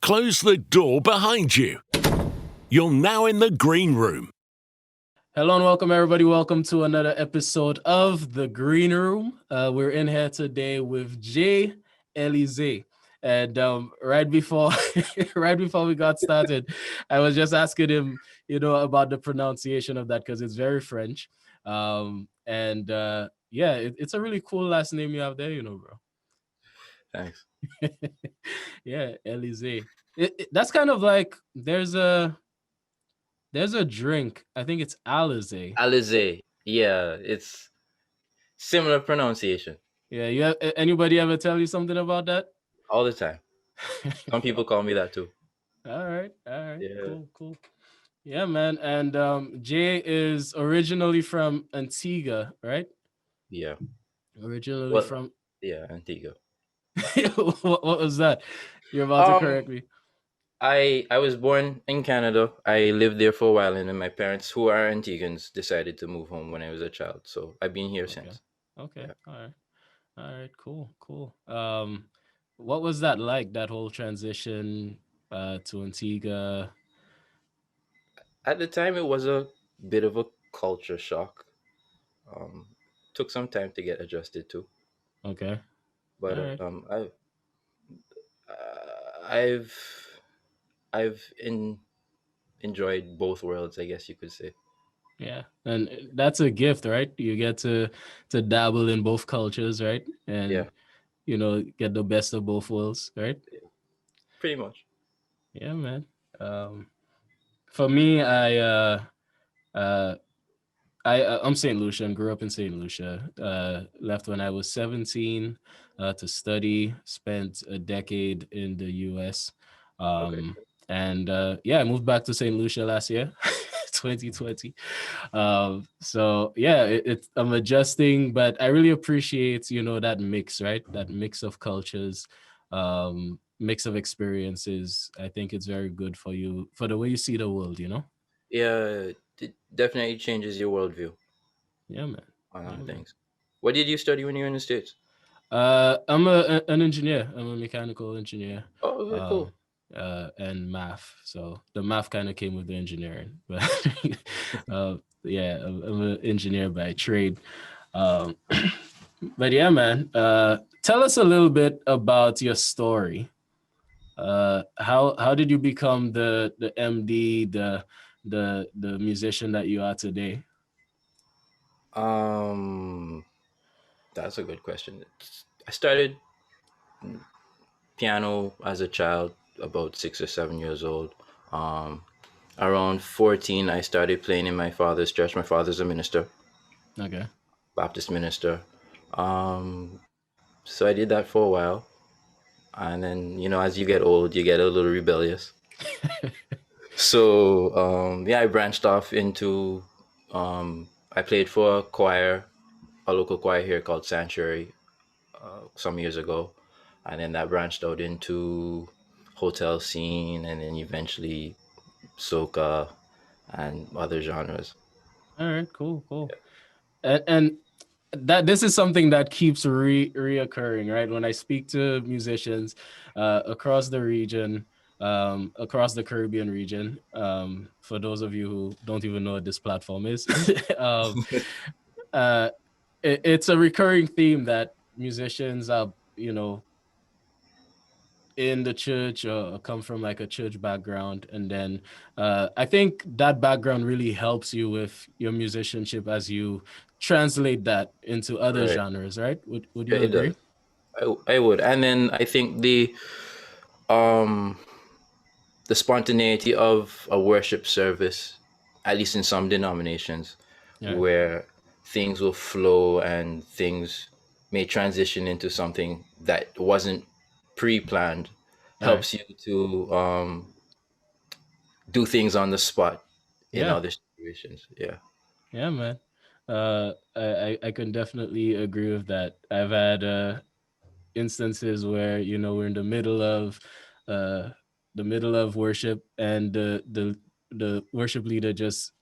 Close the door behind you. You're now in the green room. Hello and welcome, everybody. Welcome to another episode of The Green Room. We're in here today with Jae Elizeé. And right before we got started, I was just asking him, about the pronunciation of that because it's very French. It's a really cool last name you have there, bro. Thanks. Yeah, Elizeé. That's kind of like there's a drink. I think it's Alizé. Alize. Yeah, it's similar pronunciation Yeah, anybody ever tell you something about that? all the time. Some people call me that too. All right, Yeah. cool. Yeah, man. And Jay is originally from Antigua, right? Yeah. Originally Well, from yeah, Antigua. what was that? You're about to correct me. I was born in Canada. I lived there for a while, and then my parents, who are Antiguans, decided to move home when I was a child. So I've been here since. Okay. Yeah. All right, cool. What was that like, that whole transition to Antigua? At the time, it was a bit of a culture shock. Um, Took some time to get adjusted to, Okay. but All right. I've enjoyed both worlds, I guess you could say. Yeah, and that's a gift, right? You get to dabble in both cultures, right? And get the best of both worlds, right? Pretty much. Yeah, man. For me, I'm St. Lucia and grew up in St. Lucia. Left when I was 17 to study. Spent a decade in the U.S. Okay. And I moved back to St. Lucia last year, 2020. I'm adjusting, but I really appreciate that mix, right? That mix of cultures, mix of experiences. I think it's very good for you, for the way you see the world. Yeah, it definitely changes your worldview Yeah, man. on Yeah, man. things. What did you study when you were in the States? I'm an engineer. I'm a mechanical engineer. Oh, very cool. And math. So the math kind of came with the engineering, but I'm an engineer by trade. But yeah, man. Tell us a little bit about your story. How did you become the MD, the musician that you are today? That's a good question. I started piano as a child, about 6 or 7 years old. Um, Around 14, I started playing in my father's church. My father's a minister, Okay. Baptist minister. So I did that for a while. And then, as you get old, you get a little rebellious. So, I branched off into, I played for a choir, a local choir here called Sanctuary, some years ago. And then that branched out into hotel scene and then eventually soca and other genres. All right, cool. And that this is something that keeps reoccurring, right? When I speak to musicians across the region, across the Caribbean region, for those of you who don't even know what this platform is, it's a recurring theme that musicians are, in the church or come from like a church background, and then I think that background really helps you with your musicianship as you translate that into other Right. genres, right? Would Yeah, you it agree? does. I would. And then I think um the spontaneity of a worship service, at least in some denominations, Yeah. where things will flow and things may transition into something that wasn't pre-planned, All right. helps you to do things on the spot in Yeah. other situations. Yeah. Yeah, man. I can definitely agree with that. I've had instances where we're in uh the middle of worship, and the worship leader just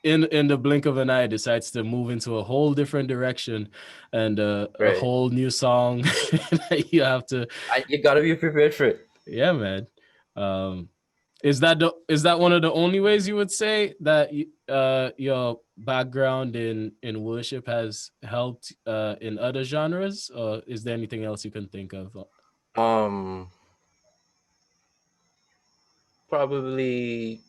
in the blink of an eye decides to move into a whole different direction, and a Right. whole new song that you have to. You gotta be prepared for it. Yeah, man. Um, is that one of the only ways you would say that your background in worship has helped in other genres, or is there anything else you can think of? Um, Probably.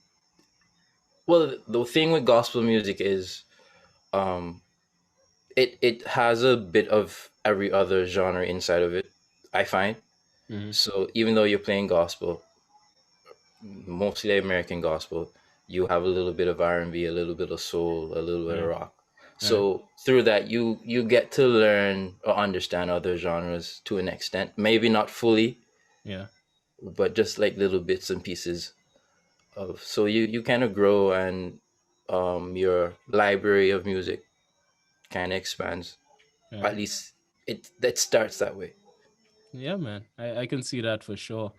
Well, the thing with gospel music is, um, it has a bit of every other genre inside of it. I find. Hmm. So even though you're playing gospel, mostly American gospel, you have a little bit of R&B, a little bit of soul, a little bit of Right, rock. right, So through that, you get to learn or understand other genres to an extent. Maybe not fully, yeah, but just like little bits and pieces of. So you kind of grow, and your library of music kind of expands. right. At least it that starts that way. Yeah, man. I can see that for sure.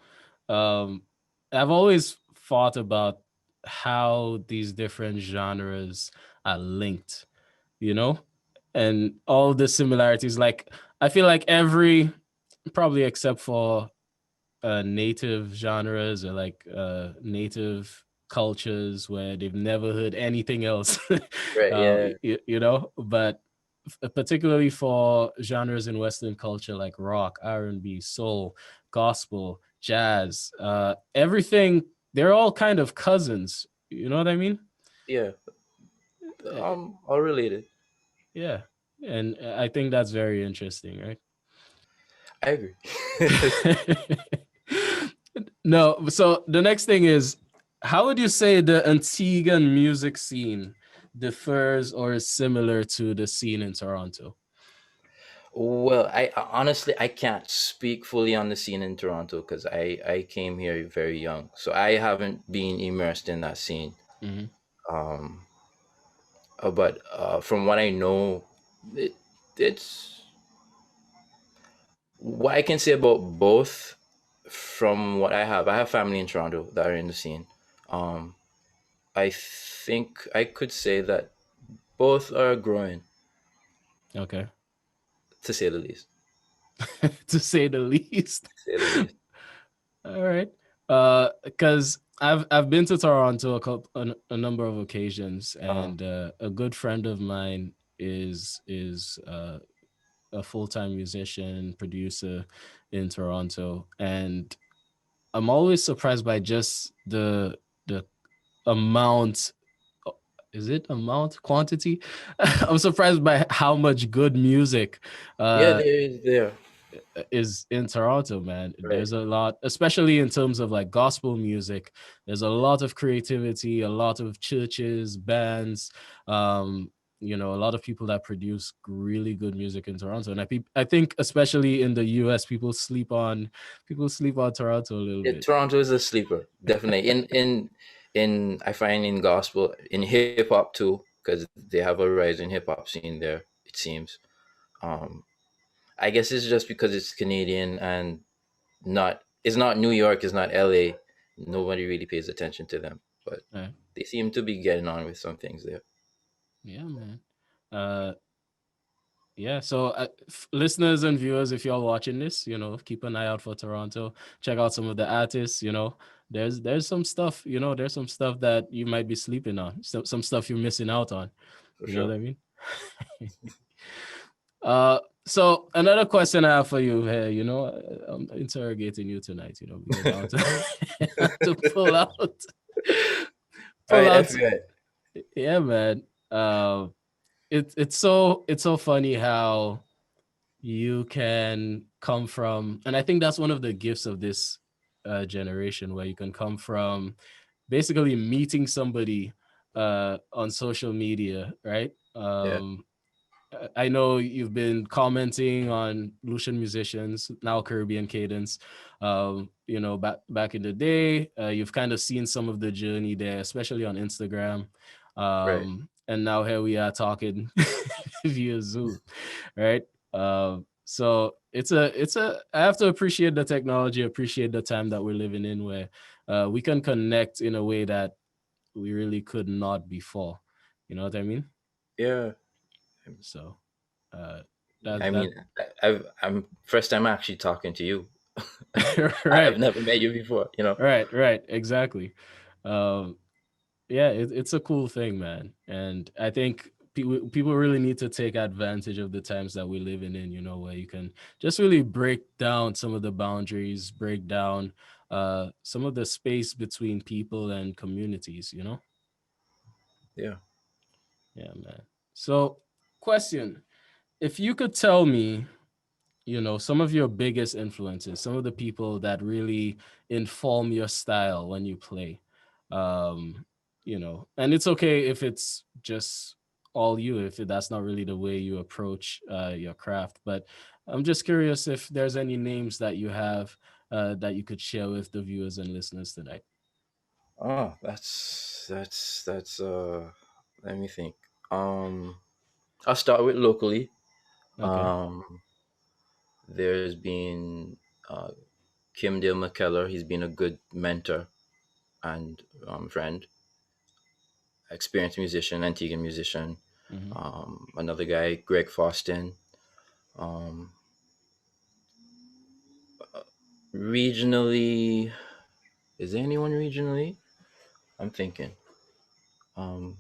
Um, I've always thought about how these different genres are linked, you know, and all the similarities. Like, I feel like every, probably except for native genres or like native cultures where they've never heard anything else, Right. Yeah. you know, but particularly for genres in Western culture like rock, R&B, soul, gospel, jazz, everything, they're all kind of cousins. You know what I mean? Yeah. Uh, All related. yeah. And I think that's very interesting, right? I agree. No, so the next thing is, how would you say the Antiguan music scene differs or is similar to the scene in Toronto? Well, honestly I can't speak fully on the scene in Toronto because I came here very young, so I haven't been immersed in that scene. Hmm. Um, but from what I know, it's what I can say about both. From what I have family in Toronto that are in the scene. Um, I think I could say that both are growing, Okay. to say the least. To say the least. To say the least. All right. Because I've been to Toronto a number of occasions, Uh, and a good friend of mine is a full-time musician producer in Toronto, and I'm always surprised by just the amount. Is it amount quantity? I'm surprised by how much good music yeah, uh, there is there. is in Toronto, man. Right. There's a lot, especially in terms of like gospel music. There's a lot of creativity, a lot of churches, bands, um, you know, a lot of people that produce really good music in Toronto. And I think especially in the US, people sleep on Toronto a little Yeah, bit. Toronto is a sleeper, definitely. In I find in gospel, in hip hop too, because they have a rising hip hop scene there. It seems. Um, I guess it's just because it's Canadian and not it's not New York, it's not LA. Nobody really pays attention to them, but Right. they seem to be getting on with some things there. Yeah, man. Uh, Yeah, so listeners and viewers, if you're watching this, you know, keep an eye out for Toronto. Check out some of the artists. You know, there's some stuff. You know, there's some stuff that you might be sleeping on. Some stuff you're missing out on. For You know sure. what I mean? So another question I have for you here. You know, I'm interrogating you tonight. You know, because I want to, I want to All pull right, out. FBI. Yeah, man. It's so funny how you can come from, and I think that's one of the gifts of this generation, where you can come from basically meeting somebody on social media, right? Yeah. I know you've been commenting on Lucian musicians, now Caribbean Cadence. You know, back in the day, you've kind of seen some of the journey there, especially on Instagram. Right. And now here we are talking via Zoom, right? So it's a I have to appreciate the technology, appreciate the time that we're living in, where we can connect in a way that we really could not before. You know what I mean? Yeah. So I that mean, I'm first time actually talking to you. I have Right, never met you before, you know. right, exactly. Um, yeah, it's a cool thing, man, and I think people really need to take advantage of the times that we're living in. Where you can just really break down some of the boundaries, break down some of the space between people and communities. Yeah. Yeah, man. So, question: if you could tell me, some of your biggest influences, some of the people that really inform your style when you play. And it's okay if it's just all you, if that's not really the way you approach your craft. But I'm just curious if there's any names that you have that you could share with the viewers and listeners tonight. Oh, that's let me think. Um I'll start with locally. Okay. Um there's been uh Kim Dale McKellar. He's been a good mentor and friend, experienced musician, Antiguan musician. Hmm. Another guy, Greg Faustin. Um, regionally, is there anyone regionally? I'm thinking. Um,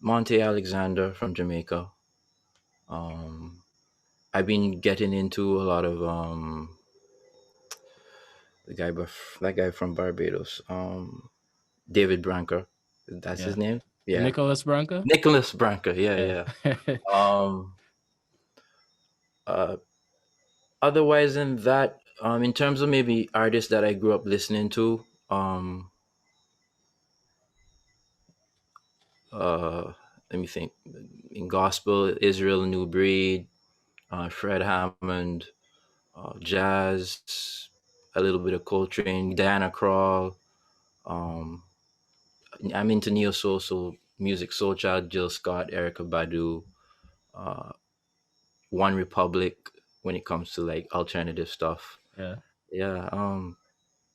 Monte Alexander from Jamaica. Um, I've been getting into a lot of that guy from Barbados. David Branker. That's Yeah. his name. Yeah, Nicholas Branca. Nicholas Branker. Yeah, Yeah. yeah. Um, uh, Otherwise than that, in terms of maybe artists that I grew up listening to, uh, let me think. In gospel, Israel New Breed, Fred Hammond, jazz, a little bit of Coltrane, Diana Krall. Um, I'm into neo soul, so music, Soul Child, Jill Scott, Erica Badu, uh, One Republic. When it comes to like alternative stuff, Yeah. yeah.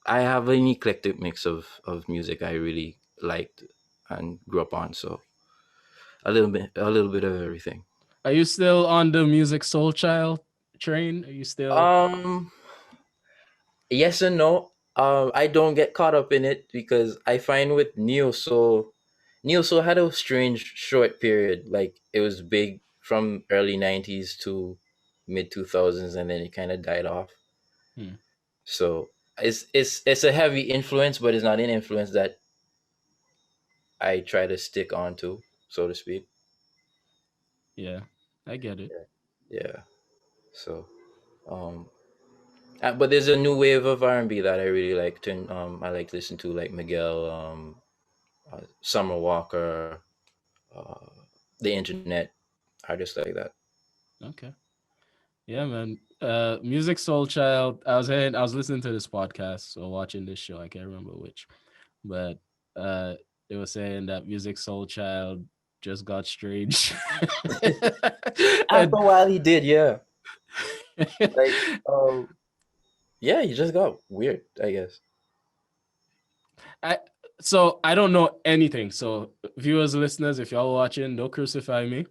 I have an eclectic mix of music I really liked and grew up on. So a little bit of everything. Are you still on the Music Soul Child train? Are you still? Um, yes and no. I don't get caught up in it because I find with Neo Soul had a strange short period. Like it was big from early '90s to mid 2000s, and then it kind of died off. Hmm. So it's a heavy influence, but it's not an influence that I try to stick on to, so to speak. Yeah, I get it. Yeah. So, um, but there's a new wave of R&B that I really like. I like to listen to like Miguel, Summer Walker, uh, the Internet, artists like that. Okay. Yeah, man. Music Soul Child. I was listening to this podcast or watching this show. I can't remember which, but uh, they were saying that Music Soul Child just got strange. After And a while, he did, yeah. Like, yeah, he just got weird, I guess. I so I don't know anything. So viewers, listeners, if y'all watching, don't crucify me.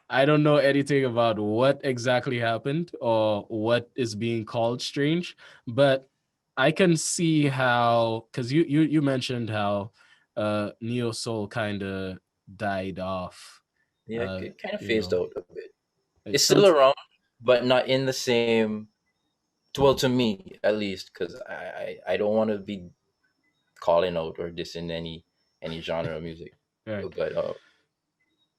I don't know anything about what exactly happened or what is being called strange, but I can see how, because you mentioned how neo soul kind of died off. Yeah, Uh, it kind of you phased know, out a bit. it's It's still some around, but not in the same. Well, to me at least, because I don't want to be calling out or dissing any genre of music, right. but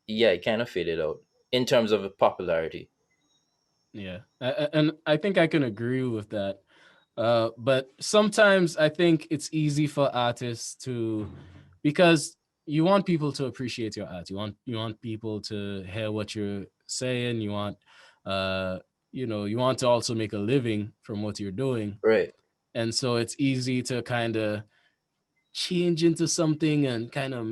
yeah, it kind of faded out in terms of popularity. Yeah, and I think I can agree with that. But sometimes I think it's easy for artists to, because you want people to appreciate your art. You want people to hear what you're saying. Uh, you want to also make a living from what you're doing, Right, and so it's easy to kind of change into something and kind of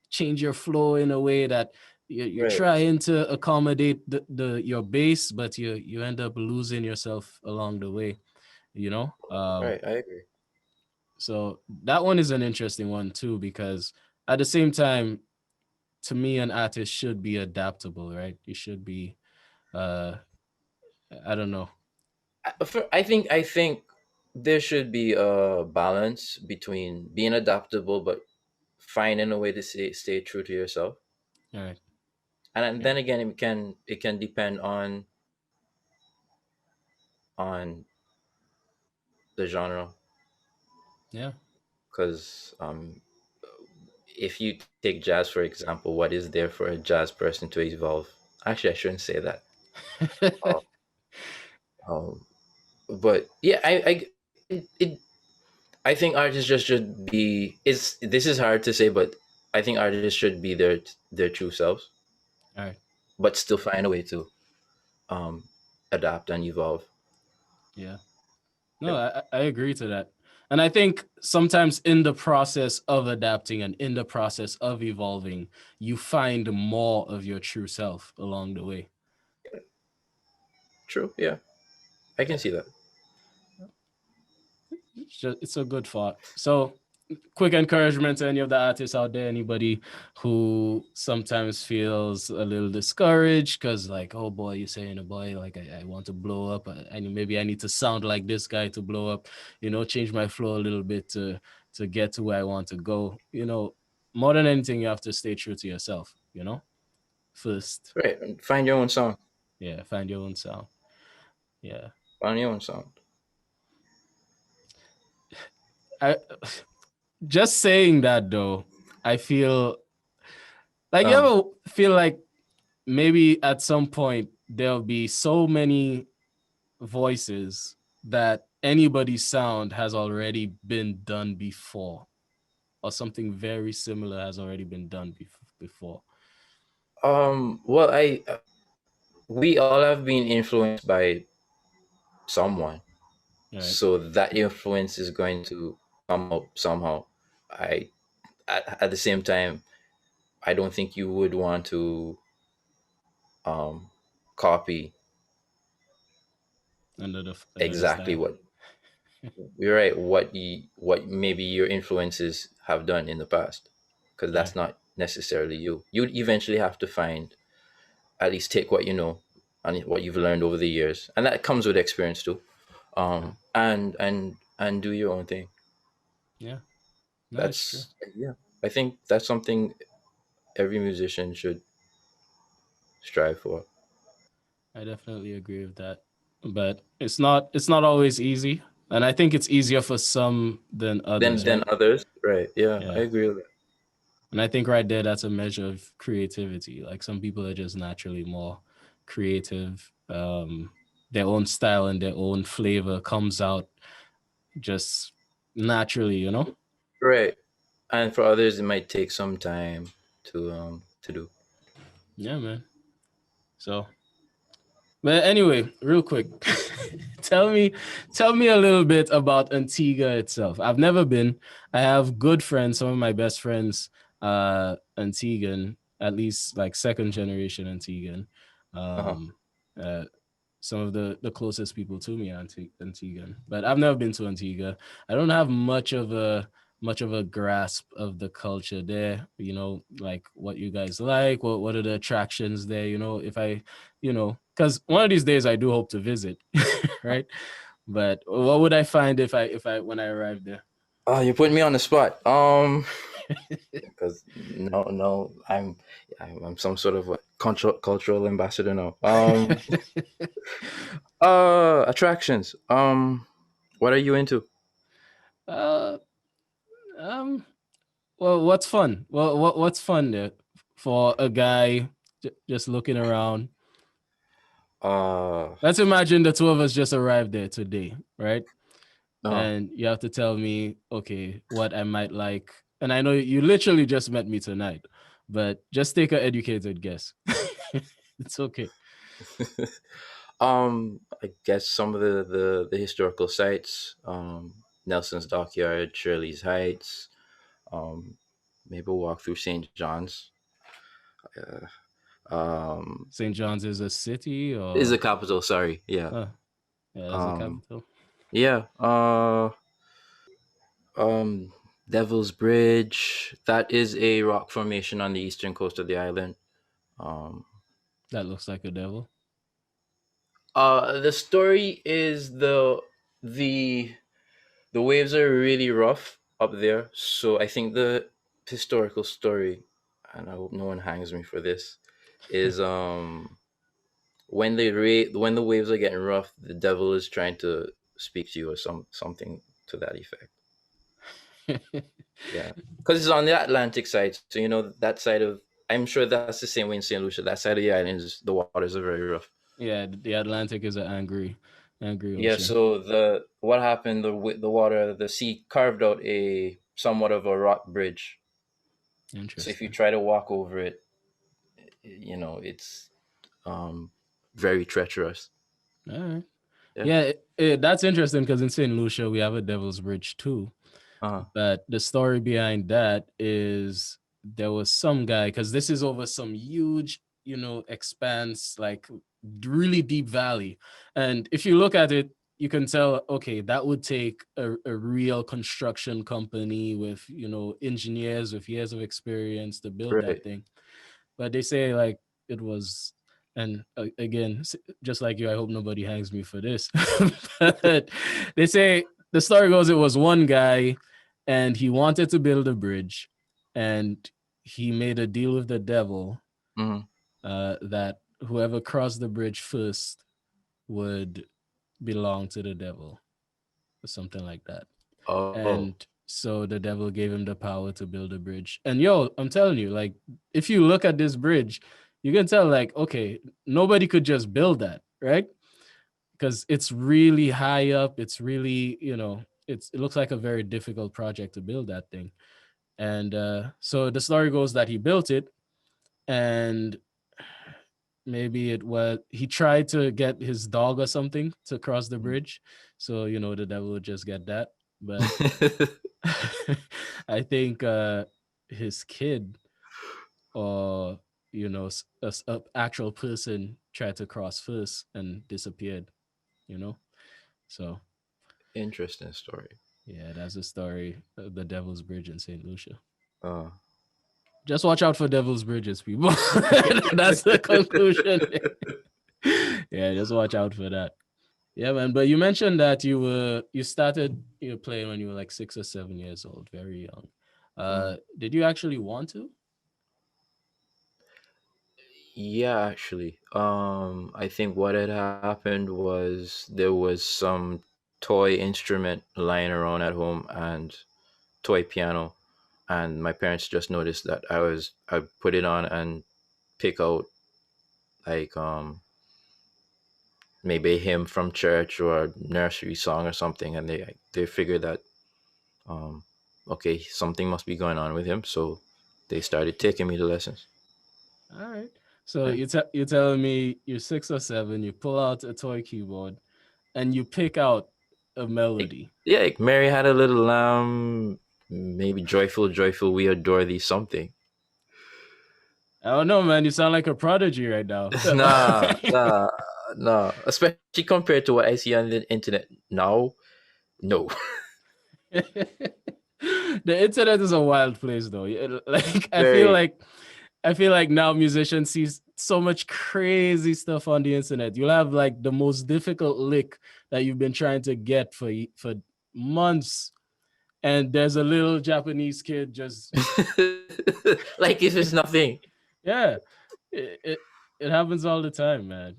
change your flow in a way that you're right, trying to accommodate the your base, but you end up losing yourself along the way, you know right. I agree. so that one is an interesting one too, because at the same time, to me, an artist should be adaptable, right? You should be uh I don't know, I think there should be a balance between being adaptable but finding a way to stay true to yourself. All right. And Yeah. then again, it can depend on the genre, Yeah. because if you take jazz for example, what is there for a jazz person to evolve? Actually, I shouldn't say that. Uh, um, but yeah, I think artists just should be. It's This is hard to say, but I think artists should be their true selves, All right. but still find a way to um, adapt and evolve. Yeah. No, Yep. I agree to that. And I think sometimes in the process of adapting and in the process of evolving, you find more of your true self along the way. True. Yeah, I can Yeah. see that. It's a good thought. So, quick encouragement to any of the artists out there, anybody who sometimes feels a little discouraged because, like, oh boy, you're saying a boy, like, I want to blow up, and maybe I need to sound like this guy to blow up, change my flow a little bit to get to where I want to go. More than anything, you have to stay true to yourself, first. Right. And find your own sound. Yeah, find your own sound. Yeah. Find your own sound. I just saying that though, I feel like you Um. ever feel like maybe at some point there'll be so many voices that anybody's sound has already been done before, or something very similar has already been done before. Well, I we all have been influenced by someone, Right. so that influence is going to come up somehow. I at the same time, I don't think you would want to um, copy Another exactly style. what you're right. What maybe your influences have done in the past, because Right. that's not necessarily you. You'd eventually have to find, at least take what you know and what you've learned over the years, and that comes with experience too. Yeah. And do your own thing. Yeah. No, it's true. That's Yeah. I think that's something every musician should strive for. I definitely agree with that. But it's not always easy. And I think it's easier for some than Then others, than right? others, right? Yeah, I Yeah. agree with that. And I think right there, that's a measure of creativity. Like some people are just naturally more creative. Their own style and their own flavor comes out just naturally. Right. And for others, it might take some time to do. Yeah, man. So, but anyway, real quick, tell me, tell me a little bit about Antigua itself. I've never been. I have good friends. Some of my best friends, Antiguan, at least like second generation Antiguan. Uh huh. Um, uh, some of the closest people to me are Antiguan, but I've never been to Antigua. I don't have much of a grasp of the culture there. Like what you guys like. What are the attractions there? If I, because one of these days I do hope to visit, right? But what would I find if I when I arrived there? Oh, you're putting me on the spot. Because no, no, I'm some sort of a cultural ambassador now. Attractions. What are you into? uh, um, well, what's fun? Well, what's fun there for a guy just looking around? Uh, Let's imagine the two of us just arrived there today, right? uh, And you have to tell me, okay, what I might like. And I know you literally just met me tonight, but just take an educated guess. It's okay. I guess some of the historical sites, Nelson's Dockyard, Shirley's Heights, um, maybe we'll walk through St. John's. Um, St. John's is a city is the or capital. Sorry, yeah. oh, yeah, that's a Um, capital. yeah. Um, Devil's Bridge. That is a rock formation on the eastern coast of the island. Um, That looks like a devil. The story is the the waves are really rough up there. So I think the historical story, and I hope no one hangs me for this, is when the waves are getting rough, the devil is trying to speak to you or something to that effect. Yeah, because it's on the Atlantic side, so you know that side of. I'm sure that's the same way in Saint Lucia. That side of the island is the waters are very rough. Yeah, the Atlantic is an angry Yeah, ocean. so the what happened? The water, the sea carved out a somewhat of a rock bridge. So if you Interesting. try to walk over it, you know it's um very treacherous. All right. Yeah. Yeah, that's interesting because in St. Lucia we have a Devil's Bridge too. Uh But the story behind that is there was some guy, because this is over some huge, expanse, like really deep valley. And if you look at it, you can tell, okay, that would take a real construction company with, engineers with years of experience to build that right. thing. But they say like it was, and again, just like you, I hope nobody hangs me for this. But they say the story goes it was one guy and he wanted to build a bridge and he made a deal with the devil, Hmm. that whoever crossed the bridge first would belong to the devil or something like that. Oh. And so the devil gave him the power to build a bridge. And yo, I'm telling you, like, if you look at this bridge, you can tell, like, okay, nobody could just build that, right? Because it's really high up. It's really, it looks like a very difficult project to build that thing. And so the story goes that he built it, and maybe it was he tried to get his dog or something to cross the bridge. So, the devil would just get that. But I think his kid or a actual person tried to cross first and disappeared. You know, so Interesting story. yeah, that's the story of the Devil's Bridge in Saint Lucia. Uh. Just watch out for Devil's Bridges, people. That's the conclusion. Yeah, just watch out for that. Yeah, man. But you mentioned that you started playing when you were like 6 or 7 years old, very young. Mhm. Did you actually want to? Yeah, actually. I think what had happened was there was some toy instrument lying around at home and toy piano, and my parents just noticed that I put it on and pick out like maybe a hymn from church or a nursery song or something, and they figured that um okay, something must be going on with him, so they started taking me to lessons. All right. So Yeah. you're telling me you're 6 or 7, you pull out a toy keyboard and you pick out a Like, melody. yeah, like Mary had a little lamb, maybe joyful, joyful, we adore thee, something. I don't know, man. You sound like a prodigy right now. Nah, nah, nah. Especially compared to what I see on the internet now. No. The internet is a wild place, though. Like Very. I feel like now musicians see so much crazy stuff on the internet. You'll have like the most difficult lick that you've been trying to get for months, and there's a little Japanese kid just Like if it's nothing. yeah. It happens all the time, man.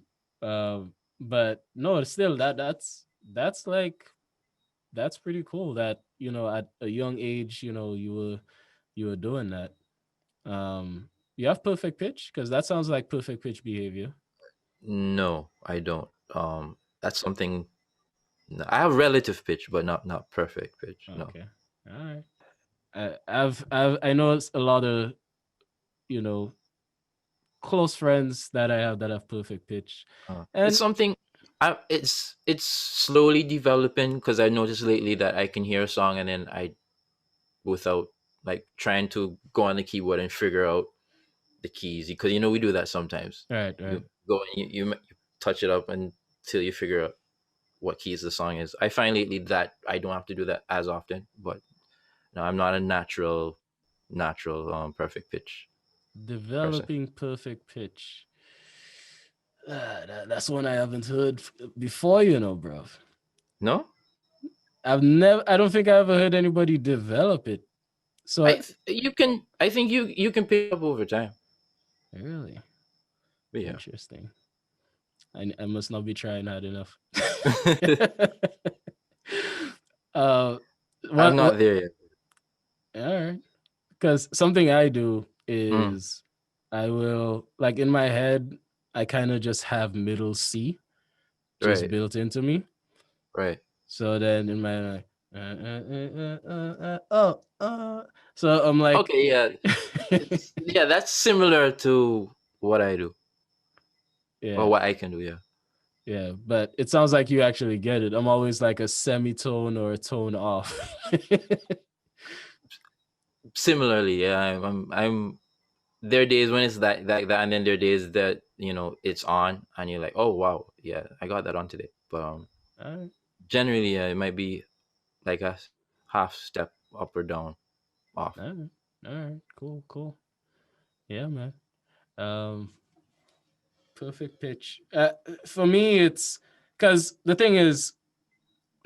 But no, it's still that's like that's pretty cool that at a young age you were doing that. You have perfect pitch because that sounds like perfect pitch behavior. No, I don't. That's something. No, I have relative pitch, but not perfect pitch. No. Okay, all right. I know it's a lot of you know close friends that I have that have perfect pitch, It's and something. It's slowly developing because I noticed lately that I can hear a song and then I without like trying to go on the keyboard and figure out the keys because we do that sometimes. right, right. You go and you touch it up until you figure out what keys the song is. I find lately that I don't have to do that as often, but no, I'm not a natural perfect pitch person. Developing perfect pitch. That's one I haven't heard before, bro. No, I don't think I ever heard anybody develop it. So you can. I think you can pick up over time. really But yeah, interesting. I must not be trying hard enough. uh, I'm what? not there yet. All right. Because something I do Mm, is I will like in my head I kind of just have middle C just right, built into me. right. So then in my so I'm like Okay, yeah. It's yeah. That's similar to what I do or yeah, what I can do. Yeah. yeah, but it sounds like you actually get it. I'm always like a semitone or a tone off. Similarly, yeah. I'm. There are days when it's that, and then there are days that it's on, and you're like, oh wow, yeah, I got that on today. But All right, generally, yeah, it might be like a half step up or down off. all right, all right, cool, cool. Yeah, man. Um, perfect pitch. For me, it's because the thing is,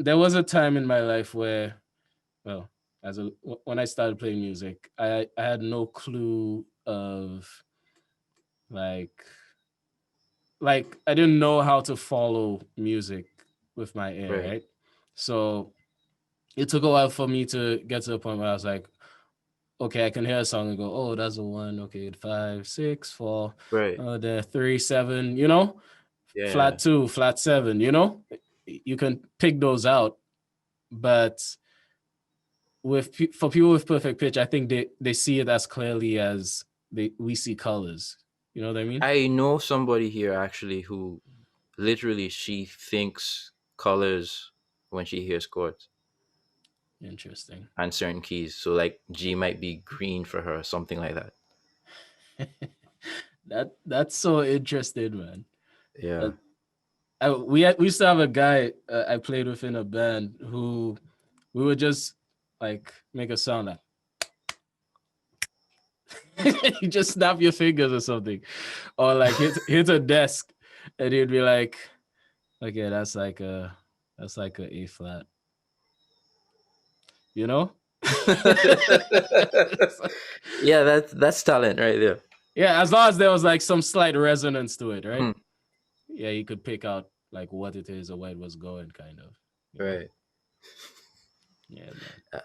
there was a time in my life where, well, when I started playing music, I had no clue of like I didn't know how to follow music with my ear, Right, right? So it took a while for me to get to the point where I was like, okay, I can hear a song and go, oh, that's a one, okay, 5, 6, 4, right. the 3, 7, Yeah, flat 2, flat 7, you can pick those out, but for people with perfect pitch, I think they see it as clearly as we see colors. You know what I mean? I know somebody here actually who literally she thinks colors when she hears chords Interesting. and certain keys. So like G might be green for her, something like that. That's so interesting, man. Yeah. We used to have a guy I played with in a band who we would just like make a sound like you just snap your fingers or something, or like hit a desk, and he'd be like, "Okay, that's like a A flat," you know? Yeah, that's talent right there. Yeah, as long as there was like some slight resonance to it, right? Hmm, Yeah, you could pick out like what it is or where it was going, kind of. right. Yeah, Uh,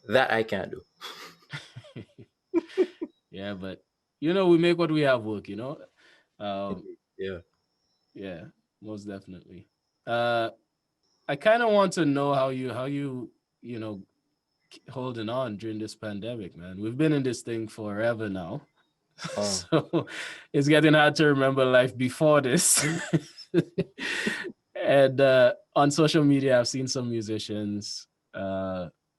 that I can't do. man. Yeah, but we make what we have work. Um, Indeed. Yeah. yeah, most definitely. Uh, I kind of want to know how you holding on during this pandemic, man. We've been in this thing forever now. Oh. So it's getting hard to remember life before this. And on social media, I've seen some musicians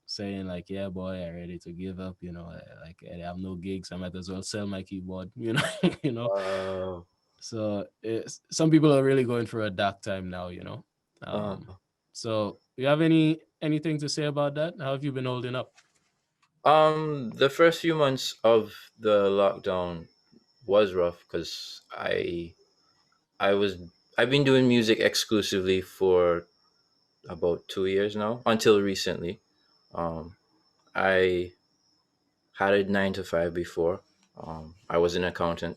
saying like, "Yeah, boy, I'm ready to give up. Like I have no gigs. I might as well sell my keyboard." you know. Uh, So some people are really going through a dark time now. uh, So you have anything to say about that? How have you been holding up? the first few months of the lockdown was rough because I was I've been doing music exclusively for about 2 years now until recently. Um, I had a 9 to 5 before. I was an accountant.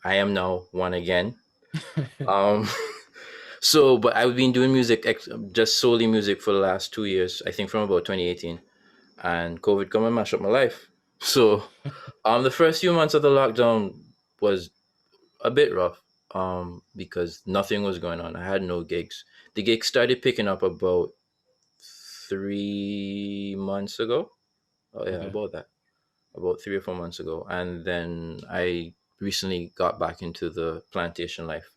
I am now one again. Um, but I've been doing music, just solely music for the last 2 years. I think from about 2018, and COVID come and mash up my life. So, the first few months of the lockdown was a bit rough. Because nothing was going on. I had no gigs. The gigs started picking up about 3 months ago. Oh yeah, Okay. about 3 or 4 months ago, and then I recently got back into the plantation life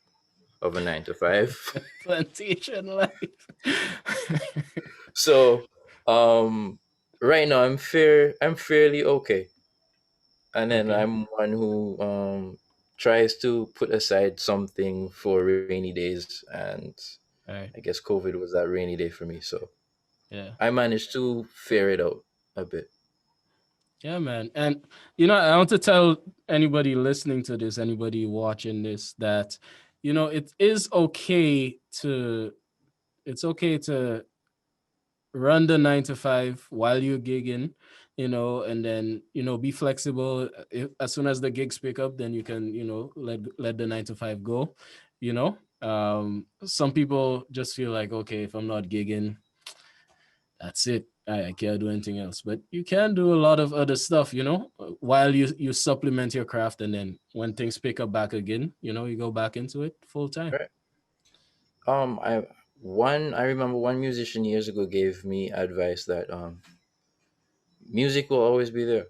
of a 9 to 5. Plantation life. So, right now I'm fairly okay, and then Okay. I'm one who tries to put aside something for rainy days, and All right. I guess COVID was that rainy day for me. So Yeah. I managed to fare it out a bit. Yeah, man. And I want to tell anybody listening to this, anybody watching this, that it is okay to it's okay to run the 9 to 5 while you're gigging, and then be flexible. As soon as the gigs pick up, then you can let the 9 to 5 go. Some people just feel like, okay, if I'm not gigging, that's it. I can't do anything else. But you can do a lot of other stuff, while you supplement your craft, and then when things pick up back again, you go back into it full time. Right. I I remember one musician years ago gave me advice that music will always be there.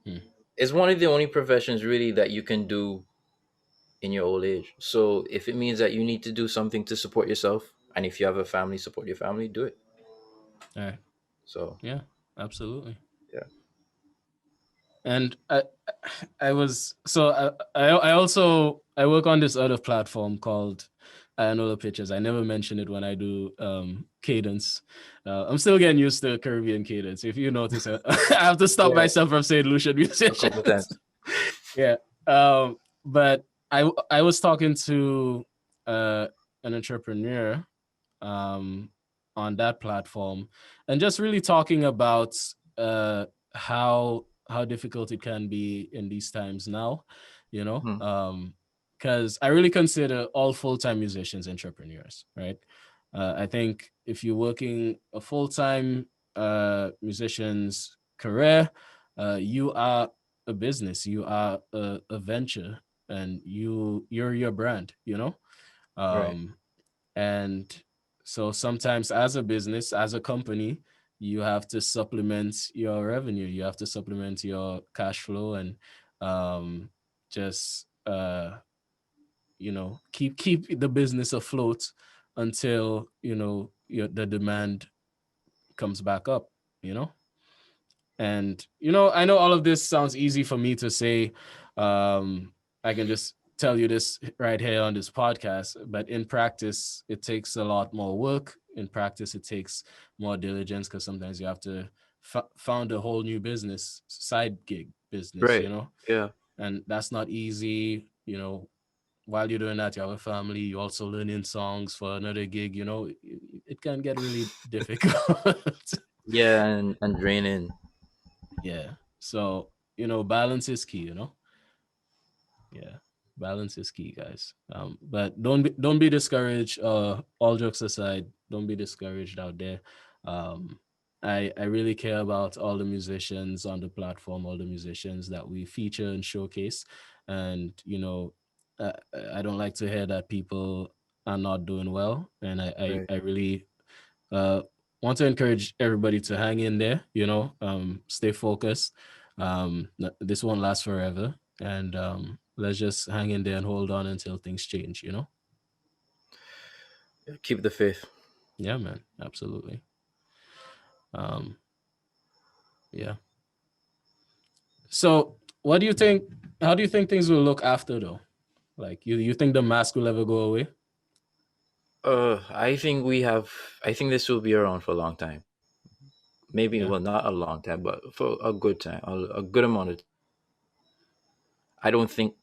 Hmm. It's one of the only professions really that you can do in your old age. So if it means that you need to do something to support yourself, and if you have a family, support your family, do it. All right. So Yeah, absolutely. yeah, And I was so I also I work on this other platform called Annual Pictures. I never mention it when I do Cadence. I'm still getting used to Caribbean Cadence. If you notice, I have to stop yeah, myself from saying Lucian a couple musicians. times. Yeah. But I was talking to an entrepreneur um, on that platform, and just really talking about how difficult it can be in these times now, Hmm. because I really consider all full-time musicians entrepreneurs, right? I think if you're working a full-time musician's career, you are a business, you are a venture, and you're your brand, Right. um, and so sometimes as a business, as a company, you have to supplement your revenue, you have to supplement your cash flow, and just keep the business afloat until the demand comes back up, you know and I know all of this sounds easy for me to say. I can just tell you this right here on this podcast, but in practice, it takes a lot more work. In practice, it takes more diligence, because sometimes you have to found a whole new business, side gig business, Right. Yeah. and that's not easy. While you're doing that, you have a family, you're also learning songs for another gig. It can get really difficult. Yeah, and draining. Yeah. So, balance is key, Yeah. Balance is key, guys. But don't be discouraged. All jokes aside, don't be discouraged out there. Um, I really care about all the musicians on the platform, all the musicians that we feature and showcase. And, I don't like to hear that people are not doing well. And Right. I really uh, want to encourage everybody to hang in there, stay focused. This won't last forever. And let's just hang in there and hold on until things change. Keep the faith. Yeah, man. Absolutely. Um, yeah. So what do you think? How do you think things will look after, though? Like, you think the mask will ever go away? I think we have. I think this will be around for a long time. Maybe, Yeah. well, not a long time, but for a good time, a good amount of. I don't think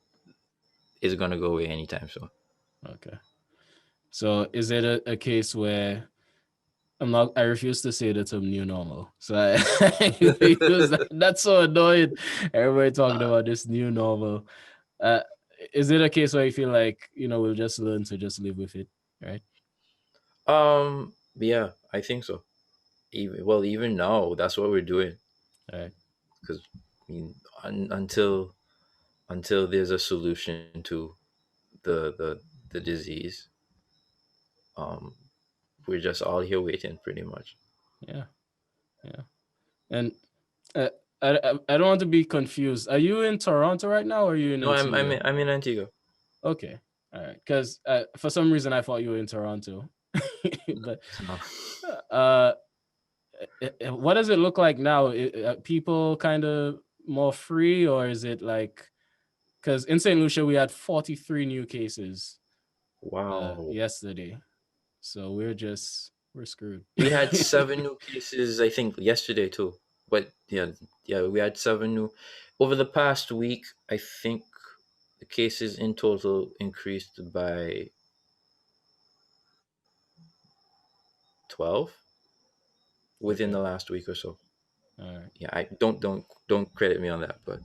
it's gonna go away anytime soon. Okay. So is it a case where I refuse to say the term new normal. So I use that. That's so annoying. Everybody talking about this new normal. Uh, is it a case where you feel like, we'll just learn to just live with it, right? Yeah, I think so. Even now, that's what we're doing. All right. Because I mean, until there's a solution to the disease, um, we're just all here waiting, pretty much. Yeah. Yeah. And uh, I don't want to be confused. Are you in Toronto right now, or are you in No, Antigua? I'm in Antigua. Okay. All right. Because for some reason I thought you were in Toronto. But No. uh, what does it look like now? People kind of more free, or is it like, because in St. Lucia we had 43 new cases Wow. yesterday, so we're screwed. We had 7 new cases, I think, yesterday too. But yeah, we had 7 new over the past week. I think the cases in total increased by 12 within Okay. the last week or so. All right. Yeah, I don't credit me on that, but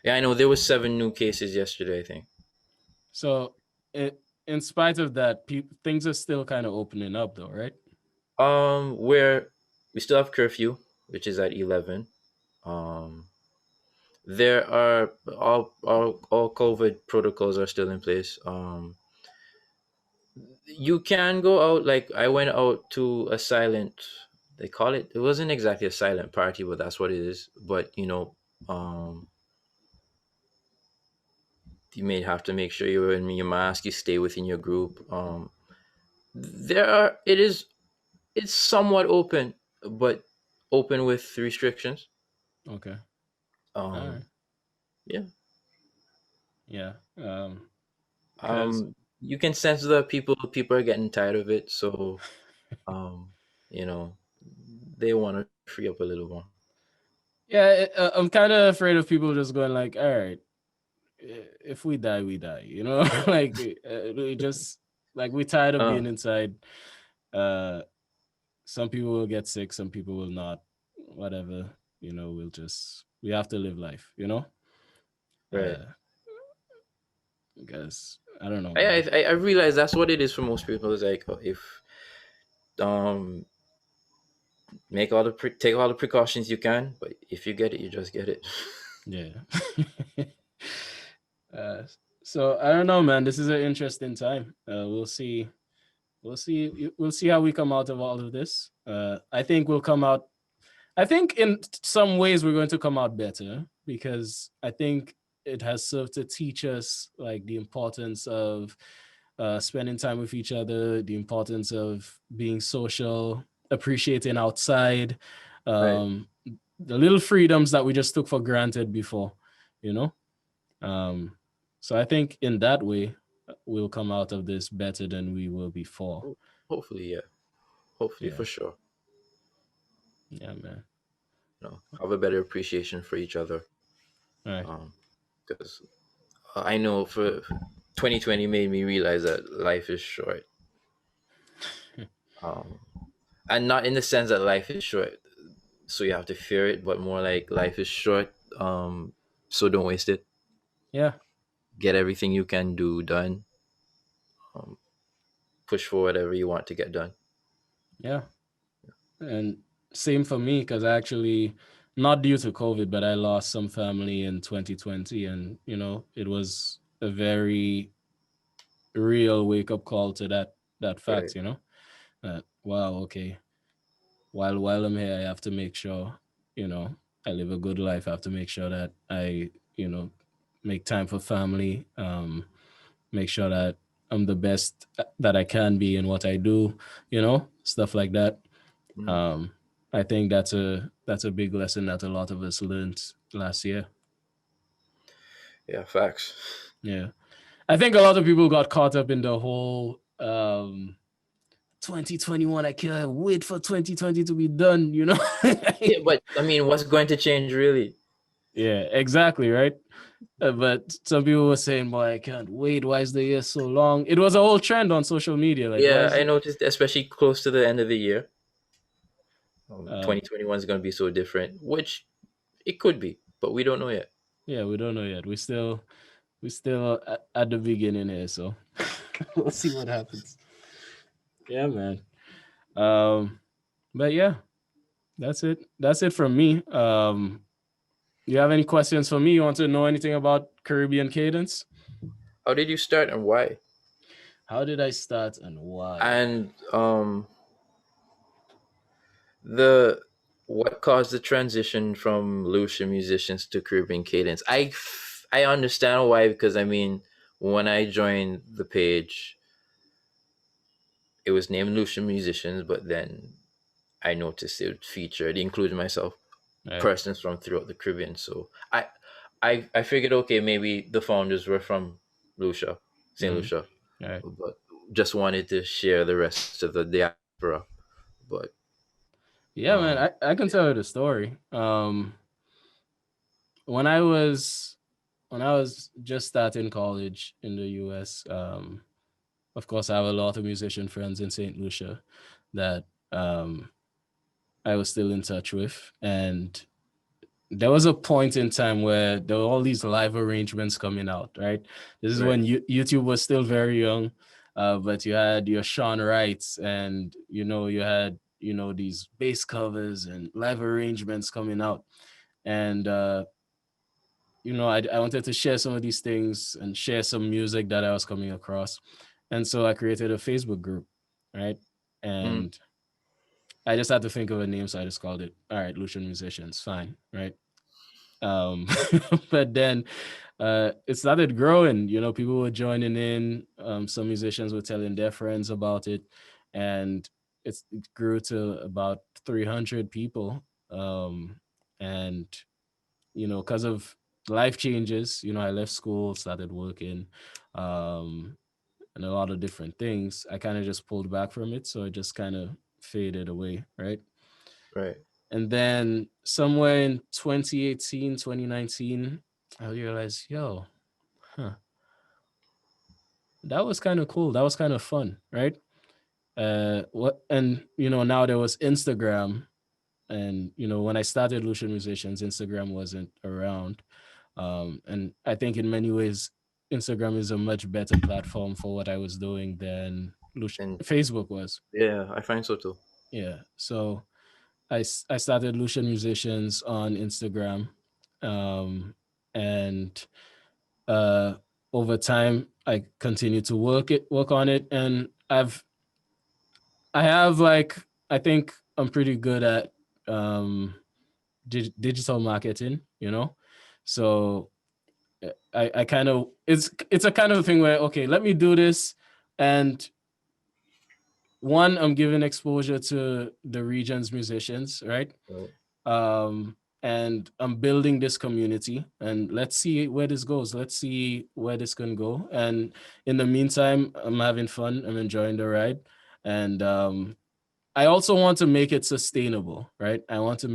yeah, I know there was 7 new cases yesterday, I think. So, in spite of that, things are still kind of opening up, though, right? Where we still have curfew, which is at 11. Um, there are all COVID protocols are still in place. You can go out. Like I went out to a silent. They call it. It wasn't exactly a silent party, but that's what it is. But um, you may have to make sure you're in your mask. You stay within your group. There are. It is. It's somewhat open, but open with restrictions. Okay. All right. Um, yeah. Yeah. Because You can sense that people are getting tired of it, so um, you know, they want to free up a little more. yeah, I'm kind of afraid of people just going like, all right, if we die, we die. You know, like we just like we're tired of Uh, being inside. Uh, some people will get sick, some people will not. Whatever. We have to live life. right. Uh, because I don't know, I, man. I I realize that's what it is for most people. It's like if um take all the precautions you can, but if you get it, you just get it. Yeah. uh, so I don't know, man. This is an interesting time. We'll see. We'll see. We'll see how we come out of all of this. I think we'll come out. I think in some ways we're going to come out better because I think it has served to teach us like the importance of spending time with each other, the importance of being social, appreciating outside, Right. um, the little freedoms that we just took for granted before, you know? Um, so I think in that way, we'll come out of this better than we were before. Hopefully, yeah. Hopefully, Yeah. for sure. Yeah, man. Have a better appreciation for each other. All right. Because I know for 2020 made me realize that life is short. Um, and not in the sense that life is short, so you have to fear it, but more like life is short. So don't waste it. Yeah. Get everything you can do done. Um, push for whatever you want to get done. Yeah. And same for me because I actually, not due to COVID, but I lost some family in 2020, and it was a very real wake up call to that Right. fact. Wow, okay. While I'm here, I have to make sure you know I live a good life. I have to make sure that I make time for family. Make sure that I'm the best that I can be in what I do. Stuff like that. Mm. Um, I think that's a big lesson that a lot of us learned last year. Yeah, facts. Yeah, I think a lot of people got caught up in the whole 2021. I can't wait for 2020 to be done. Yeah, but I mean, what's going to change really? Yeah, exactly, right. But some people were saying, "Boy, I can't wait. Why is the year so long?" It was a whole trend on social media. Like, why Yeah, is I it? noticed, especially close to the end of the year, Um, 2021 is going to be so different, which it could be, but we don't know yet. yeah, we don't know yet. We still at the beginning here, so we'll see what happens. Yeah, man. Um, but yeah, that's it. That's it from me. You have any questions for me? You want to know anything about Caribbean Cadence? How did you start and why? How did I start and why? And the what caused the transition from Lucia musicians to Caribbean Cadence? I understand why, because I mean, when I joined the page, it was named Lucia Musicians, but then I noticed it featured, including myself, Right. persons from throughout the Caribbean. So I figured, okay, maybe the founders were from Lucia, Saint Mm-hmm. Lucia, Right. but just wanted to share the rest of the diaspora. But Yeah, man. I can yeah, tell you the story. When I was when I was just starting college in the US, of course, I have a lot of musician friends in St. Lucia that um, I was still in touch with. And there was a point in time where there were all these live arrangements coming out, right? This is Right. when YouTube was still very young, but you had your Sean Wrights and, you had, these bass covers and live arrangements coming out. And, I wanted to share some of these things and share some music that I was coming across. And so I created a Facebook group, right? Mm. And I just had to think of a name, so I just called it, all right, Lucian Musicians, fine, right? Um, but then it started growing. People were joining in. Some musicians were telling their friends about it, and it grew to about 300 people. And because of life changes, I left school, started working, um, and a lot of different things. I kind of just pulled back from it, so it just kind of faded away, right? Right. And then somewhere in 2018, 2019, I realized, yo, huh, that was kind of cool. That was kind of fun, right? What and now there was Instagram, and when I started Lucian Musicians, Instagram wasn't around. And I think in many ways, Instagram is a much better platform for what I was doing than And Facebook was. yeah, I find so too. Yeah. So I started Lucian Musicians on Instagram, um, and uh, over time I continued to work on it, and I have like I think I'm pretty good at um, digital marketing, so I kind of it's a kind of thing where, okay, let me do this, and one, I'm giving exposure to the region's musicians, right? Right. And I'm building this community, and let's see where this goes. Let's see where this can go. And in the meantime, I'm having fun. I'm enjoying the ride, and I also want to make it sustainable, right? I wanted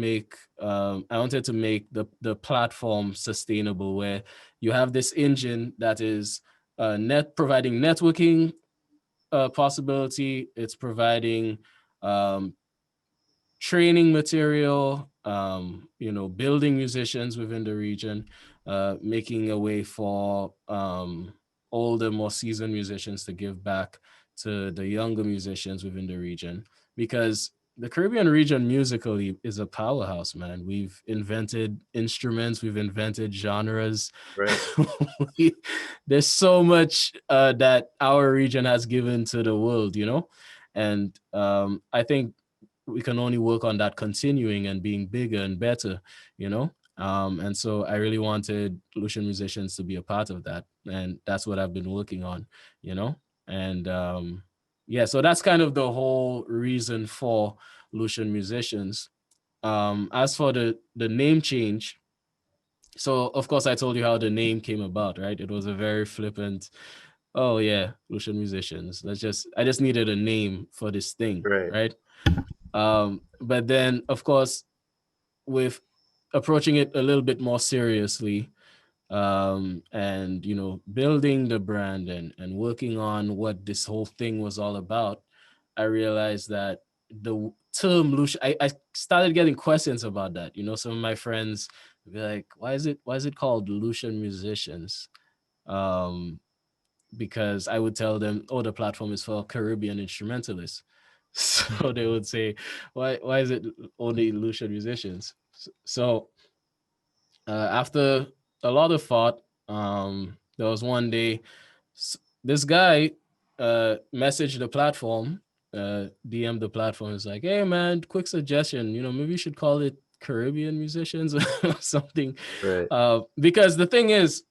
to make the platform sustainable, where you have this engine that is providing networking possibility. It's providing um, training material, building musicians within the region, making a way for older, more seasoned musicians to give back to the younger musicians within the region. Because the Caribbean region musically is a powerhouse, man. We've invented instruments, we've invented genres. Right. There's so much that our region has given to the world, and I think we can only work on that continuing and being bigger and better, and so I really wanted Lucian Musicians to be a part of that, and that's what I've been working on, you know and yeah, so that's kind of the whole reason for Lucian Musicians. As for the name change, so of course I told you how the name came about, right? It was a very flippant, oh yeah, Lucian Musicians, I just needed a name for this thing, Right. right? But then, of course, with approaching it a little bit more seriously, and building the brand and working on what this whole thing was all about, I realized that the term Lucian, I started getting questions about that. Some of my friends would be like, why is it called Lucian Musicians? Um, because I would tell them, oh, the platform is for Caribbean instrumentalists. So they would say, why is it only Lucian musicians? So after a lot of thought, there was one day this guy messaged the platform, DM the platform. It's like, hey man, quick suggestion. Maybe you should call it Caribbean musicians or something. Right. Because the thing is,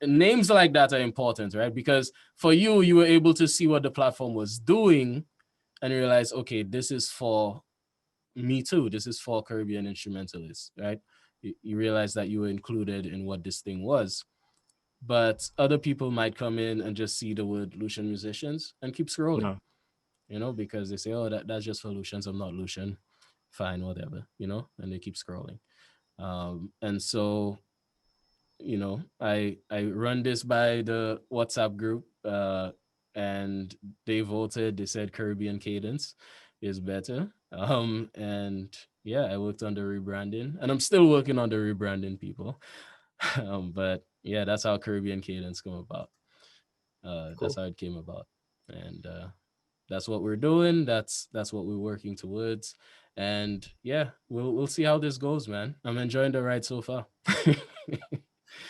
names like that are important, right? Because for you were able to see what the platform was doing and realize, okay, this is for me too. This is for Caribbean instrumentalists, right? You realize that you were included in what this thing was. But other people might come in and just see the word Lucian Musicians and keep scrolling, No. because they say, oh, that's just for Lucians. I'm not Lucian. Fine, whatever, and they keep scrolling. And so I run this by the WhatsApp group, and they voted. They said Caribbean Cadence is better. And yeah, I worked on the rebranding, and I'm still working on the rebranding, people. But yeah, that's how Caribbean Cadence come about. That's Cool. how it came about, and that's what we're doing. That's what we're working towards, and yeah, we'll see how this goes, man. I'm enjoying the ride so far.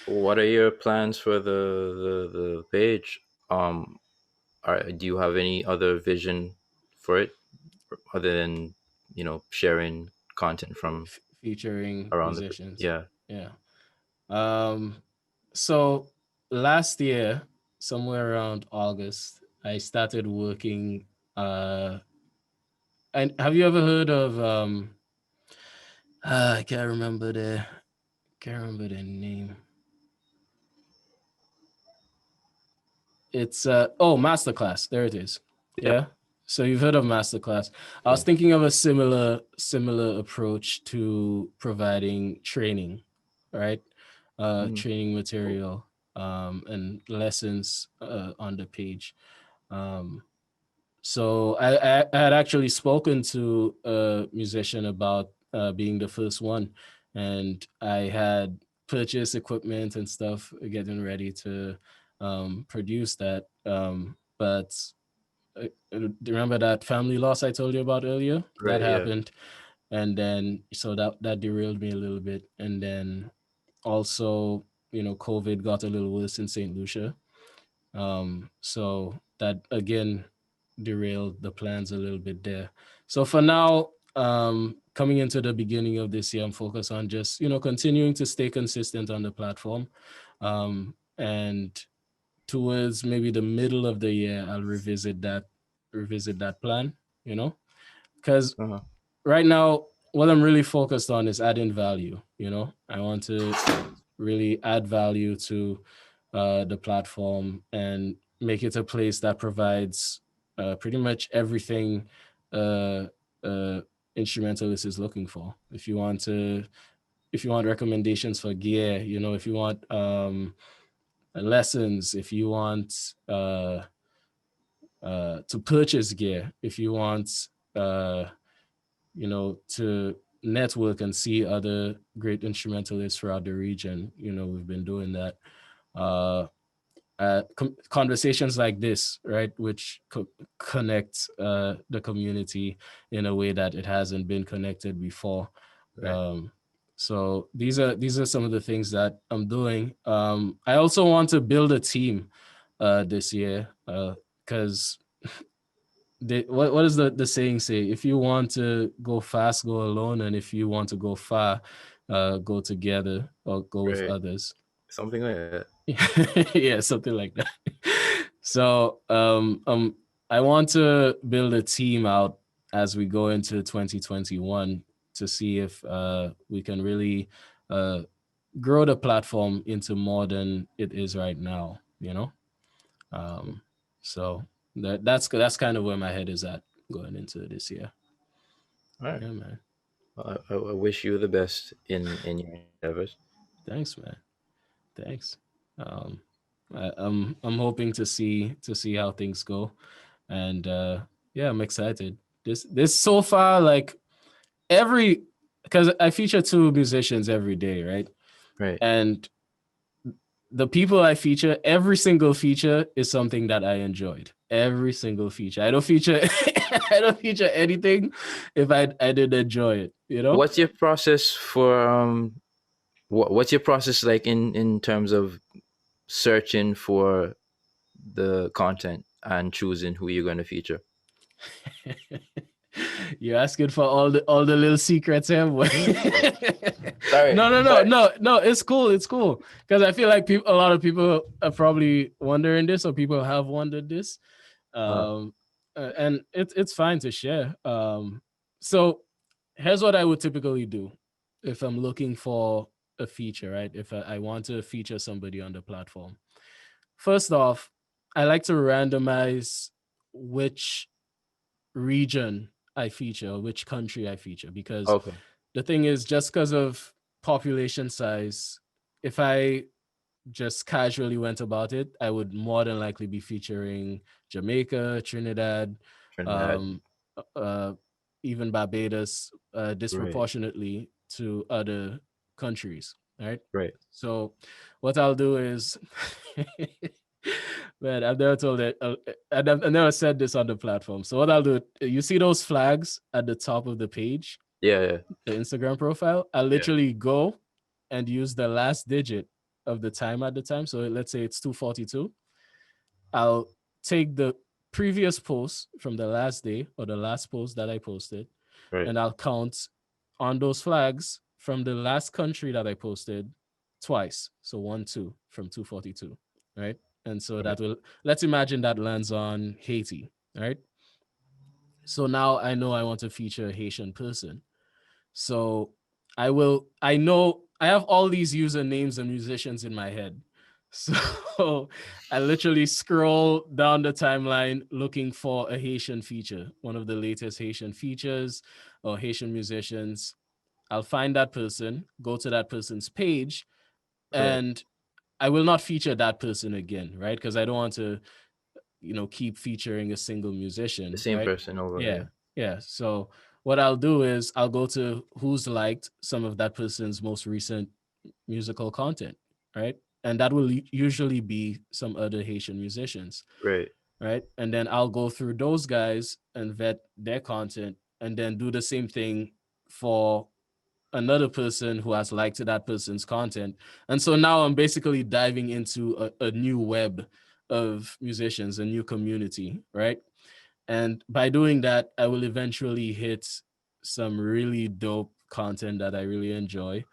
What are your plans for the page? Do you have any other vision for it other than sharing content from Featuring around the musicians. yeah. Yeah. Um. So last year, somewhere around August, I started working. And have you ever heard of I can't remember the name. It's Masterclass. There it is. Yep. Yeah. So you've heard of Masterclass. I was Yeah. thinking of a similar approach to providing training, right? Mm, Training cool. material, and lessons on the page. Um, so I had actually spoken to a musician about being the first one, and I had purchased equipment and stuff, getting ready to produce that. But remember that family loss I told you about earlier? That Right. Yeah. happened, and then so that derailed me a little bit, and then also COVID got a little worse in St. Lucia, so that again derailed the plans a little bit there. So for now, coming into the beginning of this year, I'm focused on just continuing to stay consistent on the platform, and towards maybe the middle of the year, I'll revisit that plan. Because Uh-huh. right now, what I'm really focused on is adding value. I want to really add value to the platform and make it a place that provides pretty much everything uh, uh, instrumentalist is looking for. If you want recommendations for gear, if you want lessons, if you want to purchase gear, if you want uh, to network and see other great instrumentalists throughout the region. We've been doing that. Uh, Conversations like this, right, which connect the community in a way that it hasn't been connected before. Right. Um, so these are some of the things that I'm doing. I also want to build a team this year, because what does the saying say? If you want to go fast, go alone, and if you want to go far, go together or go with Right. others. Something like that. Yeah, something like that. So I want to build a team out as we go into 2021 to see if we can really grow the platform into more than it is right now. Um, so that's kind of where my head is at going into this year. All right. Yeah, man. Well, I wish you the best in your endeavors. Thanks, man. Thanks. Um, I'm hoping to see how things go, and yeah, I'm excited. This so far, like every because I feature two musicians every day, right? Right. And the people I feature, every single feature is something that I enjoyed. Every single feature. I don't feature I don't feature anything if I didn't enjoy it. What's your process for what's your process like in terms of searching for the content and choosing who you're going to feature? You're asking for all the little secrets here, boy. Sorry. No, no, no, Sorry. no, no. It's cool. It's cool because I feel like a lot of people are probably wondering this, or people have wondered this, Uh, um, and it's fine to share. So here's what I would typically do if I'm looking for a feature, right? If I want to feature somebody on the platform. First off, I like to randomize which region I feature, which country I feature, because okay. the thing is, just because of population size, if I just casually went about it, I would more than likely be featuring Jamaica, Trinidad, Trinidad. um, uh, even Barbados, Right. disproportionately to other countries, right? Right. So, what I'll do is, man, I've never told it, I've never said this on the platform. So, what I'll do, you see those flags at the top of the page, Yeah. Yeah. the Instagram profile? I Yeah. literally go and use the last digit of the time at the time. So, let's say it's 2:42. I'll take the previous post from the last day or the last post that I posted, Right. and I'll count on those flags from the last country that I posted twice. So 1, 2 from 2:42, right? And so Right. that will, let's imagine that lands on Haiti, right? So now I know I want to feature a Haitian person. So I know I have all these usernames and musicians in my head. So I literally scroll down the timeline looking for a Haitian feature, one of the latest Haitian features or Haitian musicians. I'll find that person, go to that person's page, Right. and I will not feature that person again, right? Because I don't want to, keep featuring a single The musician, same right? person over. Yeah, Yeah. yeah. So what I'll do is I'll go to who's liked some of that person's most recent musical content, right? And that will usually be some other Haitian musicians, Right. right? And then I'll go through those guys and vet their content and then do the same thing for another person who has liked that person's content. And so now I'm basically diving into a new web of musicians, a new community, right? And by doing that, I will eventually hit some really dope content that I really enjoy,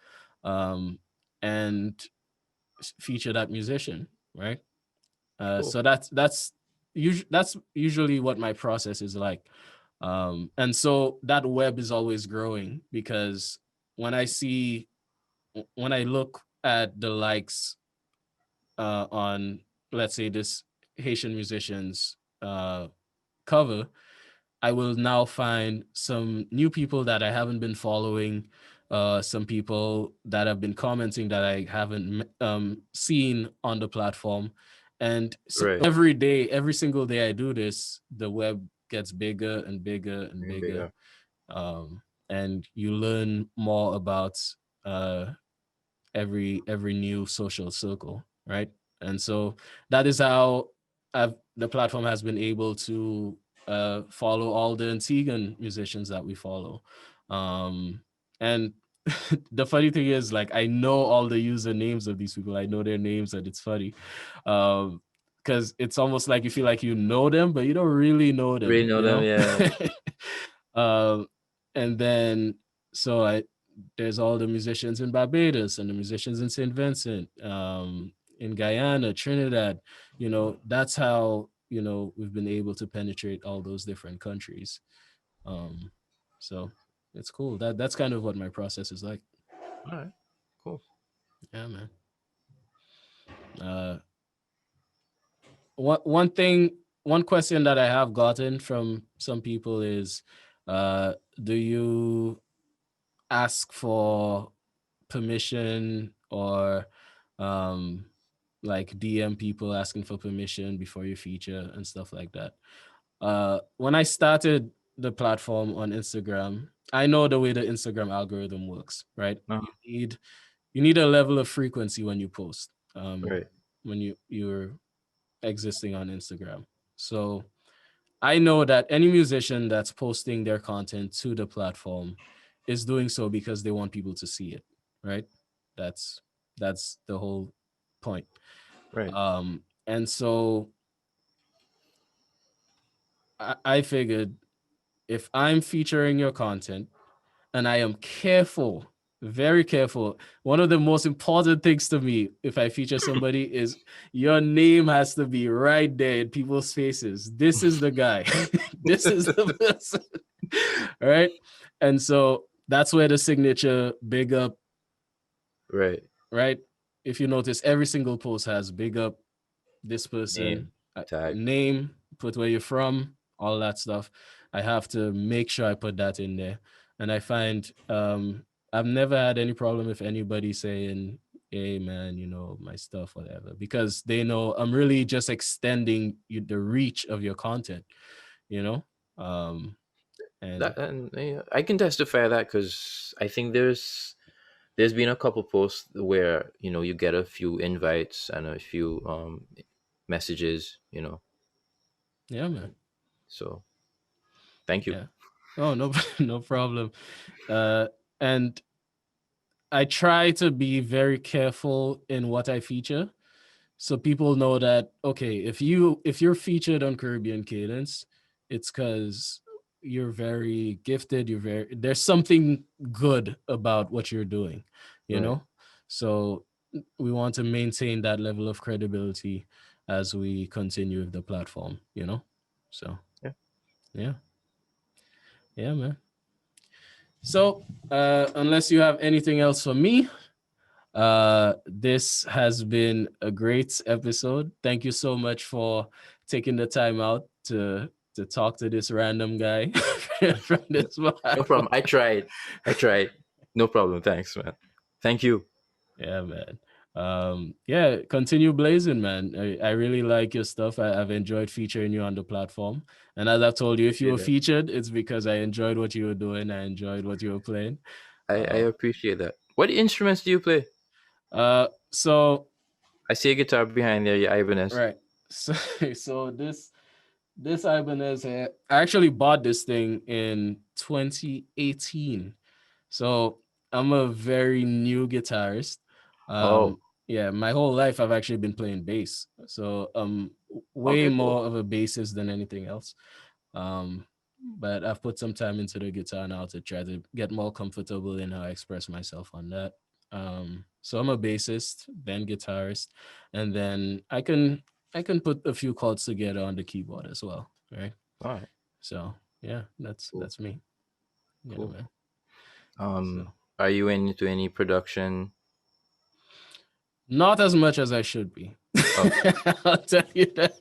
um, and feature that musician, right? Cool. So that's usually what my process is like, and so that web is always growing because when I see when I look at the likes on, let's say, this Haitian musician's cover, I will now find some new people that I haven't been following, some people that have been commenting that I haven't seen on the platform. And so Right. every day, every single day I do this, the web gets bigger and bigger and Bigger, bigger. bigger. And you learn more about uh, every new social circle, right? And so that is how the platform has been able to follow all the Antiguan musicians that we follow. And the funny thing is, like, I know all the usernames of these people. I know their names, and it's funny. Because it's almost like you feel like you know them, but you don't really know Really them, know you them. know? Yeah. um, and then so there's all the musicians in Barbados and the musicians in St. Vincent, in Guyana, Trinidad. That's how we've been able to penetrate all those different countries. Um, so it's cool. That's kind of what my process is like. All right. Cool. Yeah, man. Uh, one question that I have gotten from some people is, do you ask for permission or um like DM people asking for permission before you feature and stuff like that? When I started the platform on Instagram, I know the way the Instagram algorithm works, right? Uh, You need a level of frequency when you post, right. when you're existing on Instagram. So I know that any musician that's posting their content to the platform is doing so because they want people to see it, right? That's that's the whole point. Right. And so I figured if I'm featuring your content and I am careful, very careful, one of the most important things to me if I feature somebody is your name has to be right there in people's faces. This is the guy. This is the person. All right. And so that's where the signature big up, Right. right? If you notice, every single post has big up this person, Name. Tag. name, put where you're from, all that stuff. I have to make sure I put that in there. And I find I've never had any problem with anybody saying, hey man, my stuff, whatever, because they know I'm really just extending the reach of your content, you know. And And yeah, I can testify that because I think there's been a couple posts where you get a few invites and a few messages, yeah, man. so thank you. Yeah. Oh, no, no problem. And I try to be very careful in what I feature, so people know that, okay, if you're featured on Caribbean Cadence, it's because you're very gifted. There's something good about what you're doing, you Right. know. So we want to maintain that level of credibility as we continue with the platform, So Yeah. yeah, yeah, man. So unless you have anything else for me, this has been a great episode. Thank you so much for taking the time out to talk to this random guy from this No problem. I tried. No problem. Thanks, man. Thank you. Yeah, man. Yeah, continue blazing, man. I really like your stuff. I've enjoyed featuring you on the platform. And as I've told you, if you were Appreciate that. featured, it's because I enjoyed what you were doing. I enjoyed what you were playing. I appreciate that. What instruments do you play? So I see a guitar behind there, your Ibanez. right. So so this Ibanez, I actually bought this thing in 2018. So I'm a very new guitarist. Oh, Yeah, my whole life I've actually been playing bass. So way okay, cool. more of a bassist than anything else. But I've put some time into the guitar now to try to get more comfortable in how I express myself on that. So I'm a bassist, then guitarist, and then I can put a few chords together on the keyboard as well, right? All right, So yeah, that's cool, that's me. Yeah, cool. man. So Are you into any production? not as much as I should be. Okay. I'll tell you that.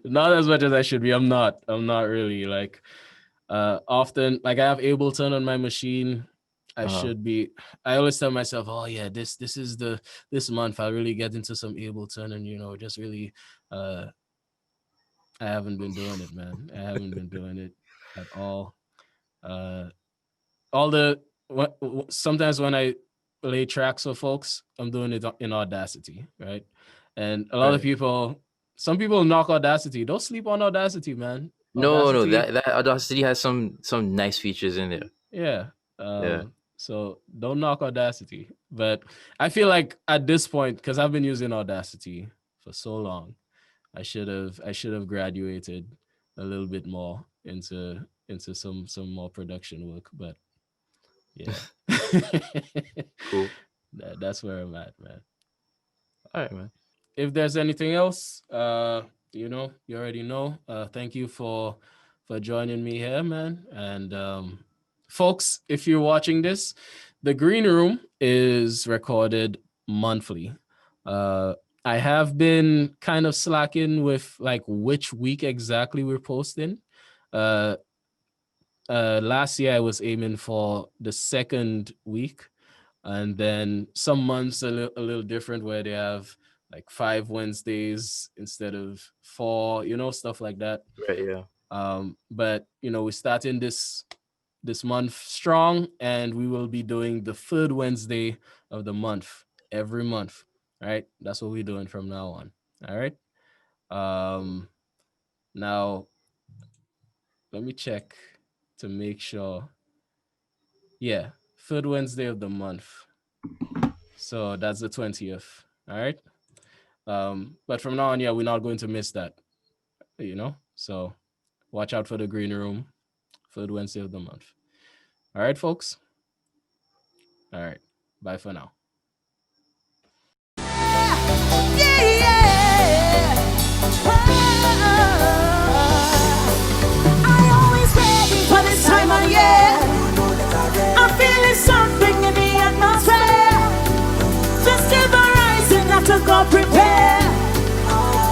Not as much as I should be. I'm not. I'm not really like often like I have Ableton on my machine. I Uh-huh. should be. I always tell myself, oh yeah, this is this month I'll really get into some Ableton and just really I haven't been doing it, man. I haven't been doing it at all. Uh all the sometimes when I lay tracks for folks, I'm doing it in Audacity, right? And a lot of Right. people, some people knock Audacity. Don't sleep on Audacity, man. No, Audacity, that Audacity has some nice features in there. yeah. Yeah. So don't knock Audacity. But I feel like at this point, because I've been using Audacity for so long, I should have graduated a little bit more into some more production work. But yeah. Cool. That's where I'm at, man. All right, man. If there's anything else, you already know. Thank you for joining me here, man. And folks, if you're watching this, the Green Room is recorded monthly. I have been kind of slacking with like which week exactly we're posting. Last year I was aiming for the second week, and then some months a little different where they have like 5 Wednesdays instead of 4, stuff like that. Right. Yeah. But we're starting this month strong, and we will be doing the third Wednesday of the month every month. All right, that's what we're doing from now on. All right. Now let me check to make sure. Yeah, third Wednesday of the month. So that's the 20th. All right. But from now on, yeah, we're not going to miss that. So watch out for the Green Room, third Wednesday of the month. All right, folks. All right. Bye for now. I'm feeling something in the atmosphere. Just keep rising, not to go prepare.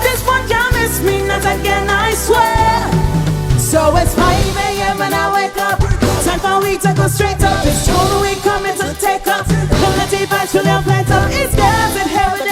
This one can't miss me, not again, I swear. So it's 5 a.m. and I wake up. Time life and we take us straight up. It's true we coming to take us. Quality vibes fill your plate up. It's girls in heaven.